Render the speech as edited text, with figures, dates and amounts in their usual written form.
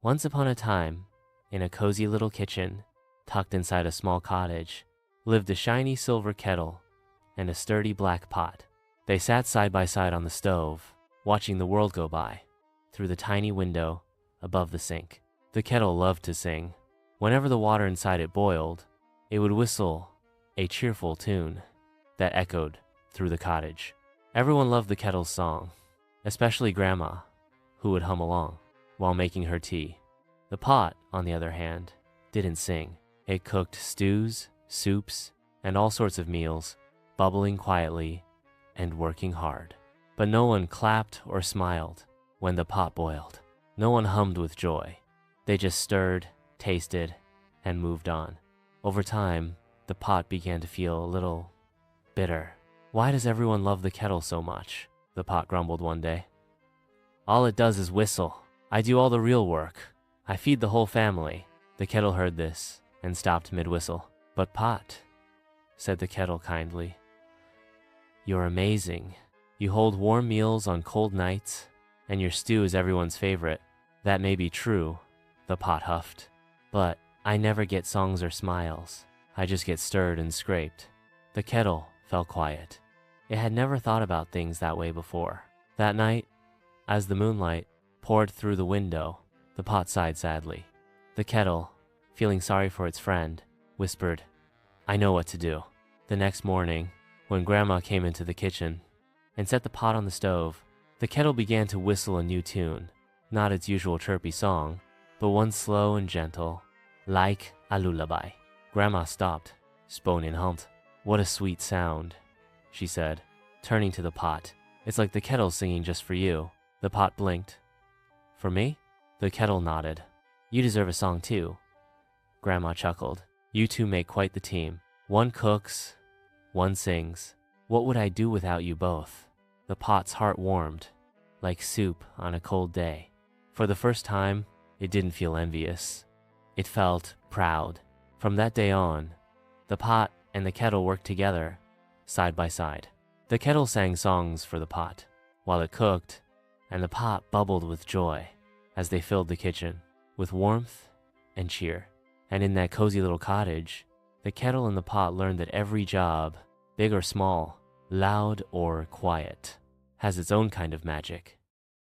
Once upon a time, in a cozy little kitchen, tucked inside a small cottage, lived a shiny silver kettle and a sturdy black pot. They sat side by side on the stove, watching the world go by, through the tiny window above the sink. The kettle loved to sing. Whenever the water inside it boiled, it would whistle a cheerful tune that echoed through the cottage. Everyone loved the kettle's song, especially Grandma, who would hum along while making her tea. The pot, on the other hand, didn't sing. It cooked stews, soups, and all sorts of meals, bubbling quietly and working hard. But no one clapped or smiled when the pot boiled. No one hummed with joy. They just stirred, tasted, and moved on. Over time, the pot began to feel a little bitter. "Why does everyone love the kettle so much?" the pot grumbled one day. "All it does is whistle. I do all the real work. I feed the whole family." The kettle heard this and stopped mid-whistle. "But pot," said the kettle kindly, "you're amazing. You hold warm meals on cold nights, and your stew is everyone's favorite." "That may be true," the pot huffed, "but I never get songs or smiles. I just get stirred and scraped." The kettle fell quiet. It had never thought about things that way before. That night, as the moonlight poured through the window, the pot sighed sadly. The kettle, feeling sorry for its friend, whispered, "I know what to do." The next morning, when Grandma came into the kitchen and set the pot on the stove, the kettle began to whistle a new tune, not its usual chirpy song, but one slow and gentle, like a lullaby. Grandma stopped, spoon in hand. "What a sweet sound," she said, turning to the pot. "It's like the kettle singing just for you." The pot blinked. "For me?" The kettle nodded. "You deserve a song too." Grandma chuckled. "You two make quite the team. One cooks, one sings. What would I do without you both?" The pot's heart warmed, like soup on a cold day. For the first time, it didn't feel envious. It felt proud. From that day on, the pot and the kettle worked together, side by side. The kettle sang songs for the pot, while it cooked, and the pot bubbled with joy as they filled the kitchen with warmth and cheer. And in that cozy little cottage, the kettle and the pot learned that every job, big or small, loud or quiet, has its own kind of magic.